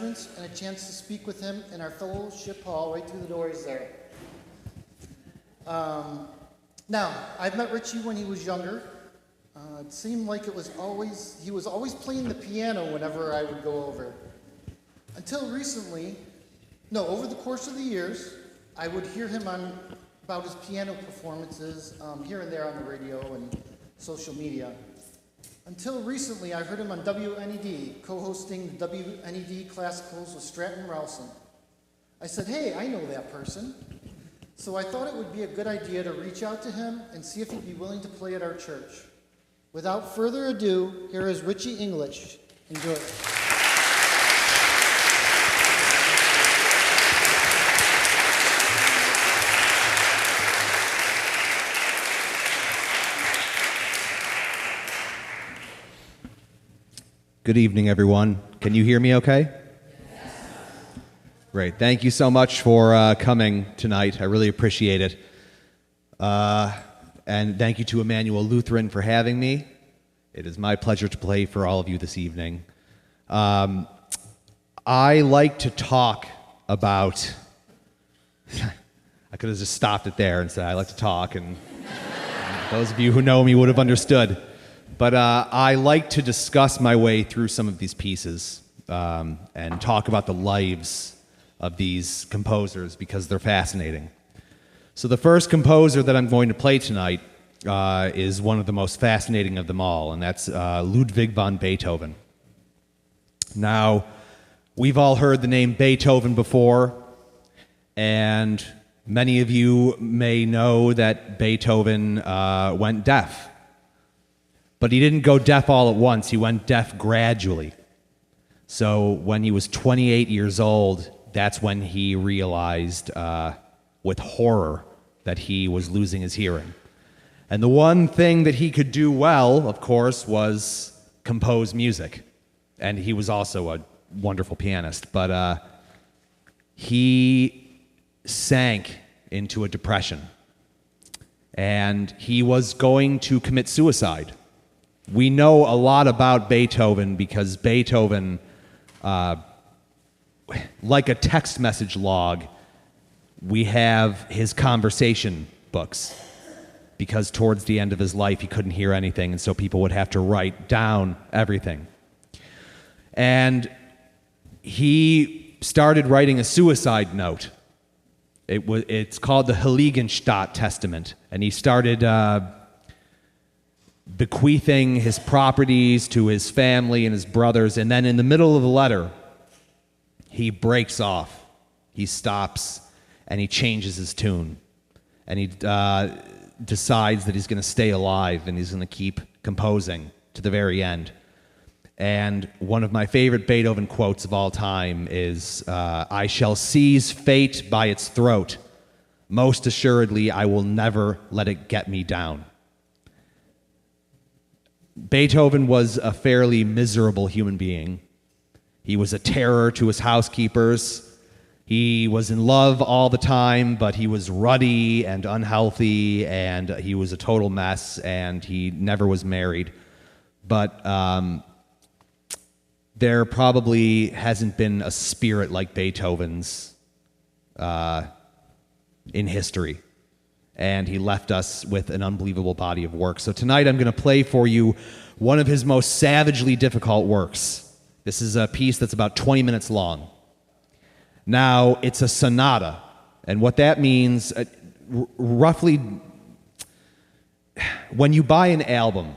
and a chance to speak with him in our fellowship hall right through the doors there. Now, I've met Richie when he was younger. It seemed like he was always playing the piano whenever I would go over. Until recently, over the course of the years, I would hear him about his piano performances here and there on the radio and social media. Until recently, I heard him on WNED, co-hosting the WNED Classicals with Stratton Rowson. I said, hey, I know that person. So I thought it would be a good idea to reach out to him and see if he'd be willing to play at our church. Without further ado, here is Richie English. Enjoy. Good evening, everyone. Can you hear me okay? Yes. Great. Thank you so much for coming tonight. I really appreciate it. And thank you to Immanuel Lutheran for having me. It is my pleasure to play for all of you this evening. I like to talk about... I could have just stopped it there and said I like to talk, and those of you who know me would have understood. But I like to discuss my way through some of these pieces and talk about the lives of these composers because they're fascinating. So the first composer that I'm going to play tonight is one of the most fascinating of them all, and that's Ludwig van Beethoven. Now, we've all heard the name Beethoven before, and many of you may know that Beethoven went deaf. But he didn't go deaf all at once. He went deaf gradually. So when he was 28 years old, that's when he realized with horror that he was losing his hearing. And the one thing that he could do well, of course, was compose music. And he was also a wonderful pianist. But he sank into a depression. And he was going to commit suicide. We know a lot about Beethoven because Beethoven, like a text message log, we have his conversation books because towards the end of his life he couldn't hear anything, and so people would have to write down everything. And he started writing a suicide note. It's called the Heiligenstadt Testament, and he started bequeathing his properties to his family and his brothers, and then in the middle of the letter, he breaks off. He stops, and he changes his tune. And he decides that he's going to stay alive, and he's going to keep composing to the very end. And one of my favorite Beethoven quotes of all time is, I shall seize fate by its throat. Most assuredly, I will never let it get me down. Beethoven was a fairly miserable human being. He was a terror to his housekeepers. He was in love all the time, but he was ruddy and unhealthy, and he was a total mess, and he never was married. But there probably hasn't been a spirit like Beethoven's in history. And he left us with an unbelievable body of work. So tonight I'm going to play for you one of his most savagely difficult works. This is a piece that's about 20 minutes long. Now, it's a sonata, and what that means, roughly, when you buy an album,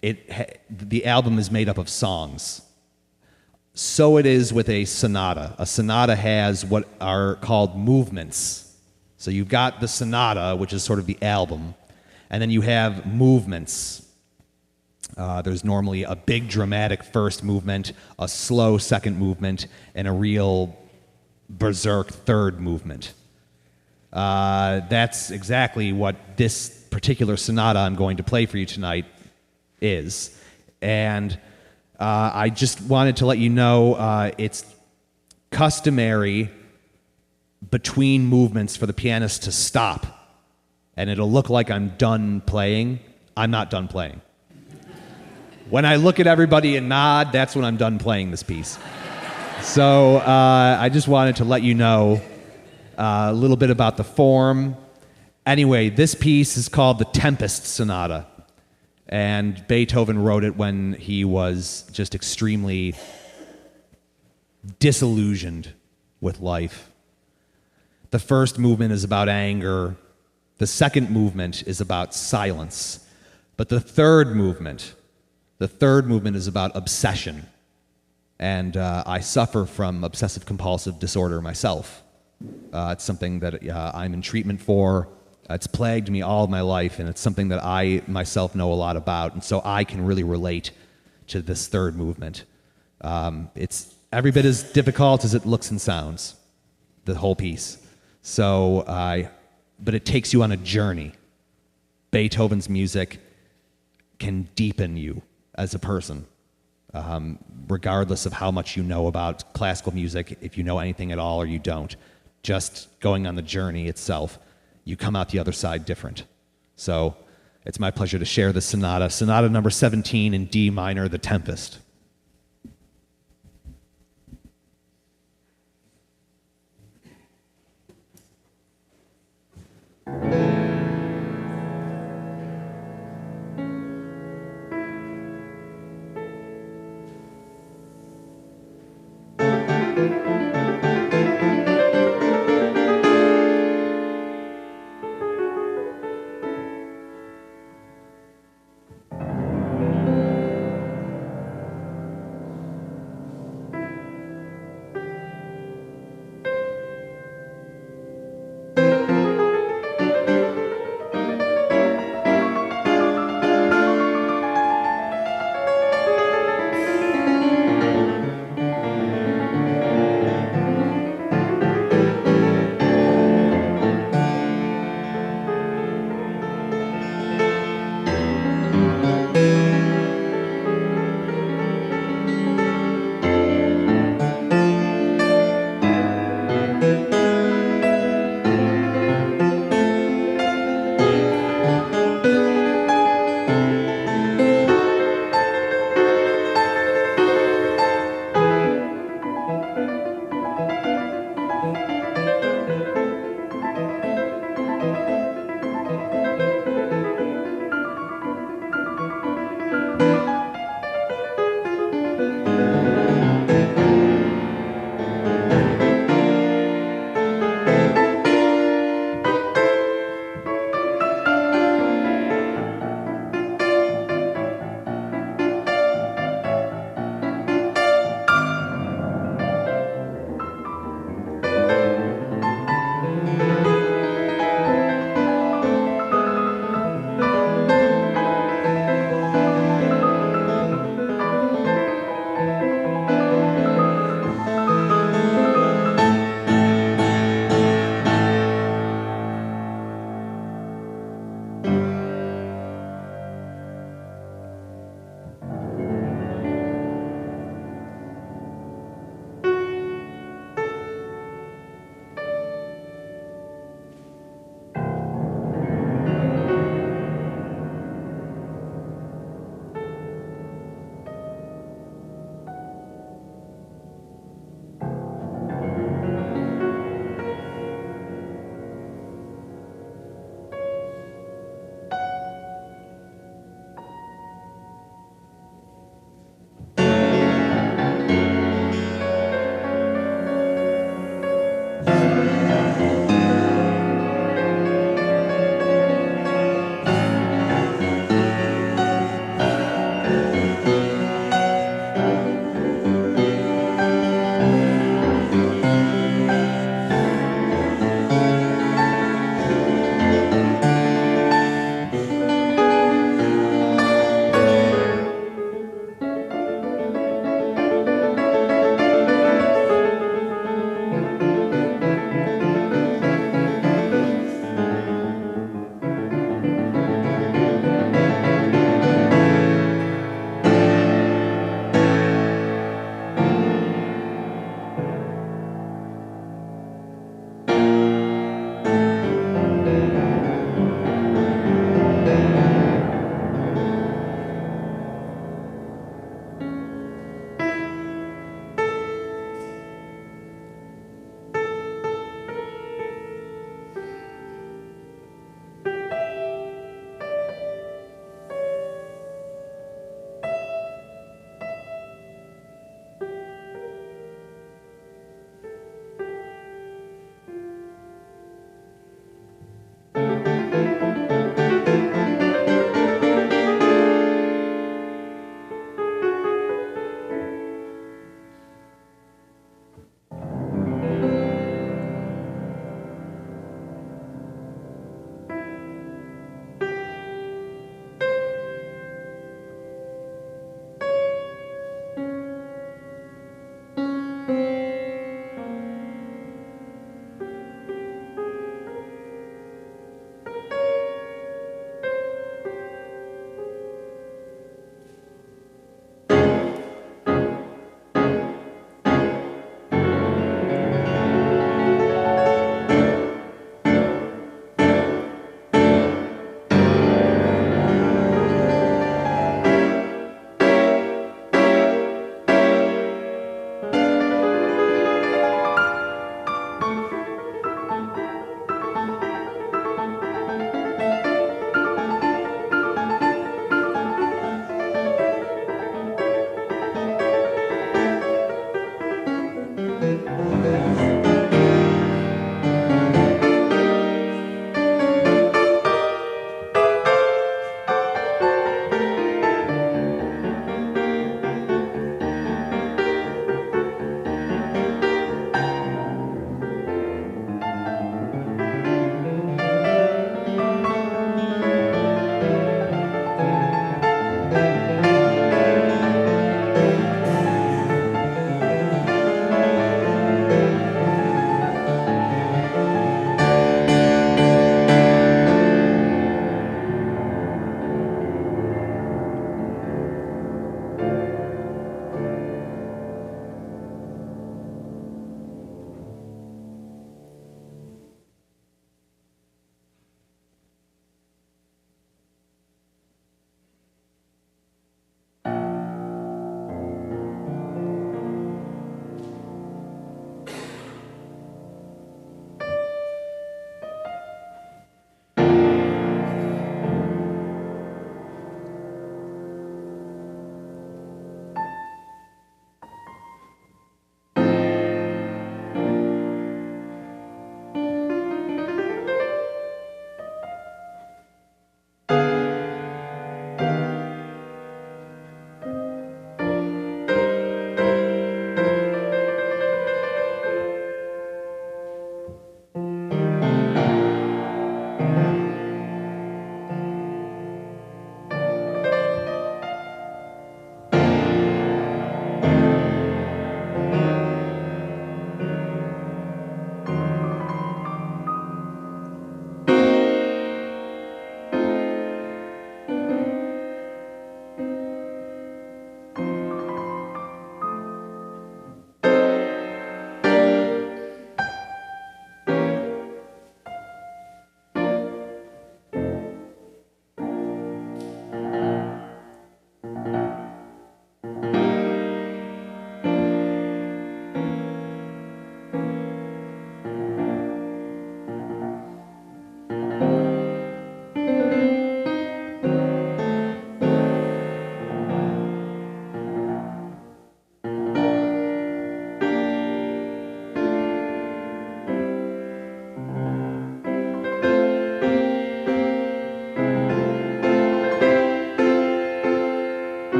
the album is made up of songs. So it is with a sonata. A sonata has what are called movements. So you've got the sonata, which is sort of the album, and then you have movements. There's normally a big dramatic first movement, a slow second movement, and a real berserk third movement. That's exactly what this particular sonata I'm going to play for you tonight is. And I just wanted to let you know it's customary between movements for the pianist to stop, and it'll look like I'm done playing. I'm not done playing. When I look at everybody and nod, that's when I'm done playing this piece. So I just wanted to let you know a little bit about the form. Anyway, this piece is called the Tempest Sonata, and Beethoven wrote it when he was just extremely disillusioned with life. The first movement is about anger. The second movement is about silence. But the third movement is about obsession. And I suffer from obsessive compulsive disorder myself. It's something that I'm in treatment for. It's plagued me all of my life, and it's something that I myself know a lot about, and so I can really relate to this third movement. It's every bit as difficult as it looks and sounds, the whole piece. But it takes you on a journey. Beethoven's music can deepen you as a person, regardless of how much you know about classical music, if you know anything at all or you don't. Just going on the journey itself, you come out the other side different. So it's my pleasure to share this sonata number 17 in D minor, The Tempest.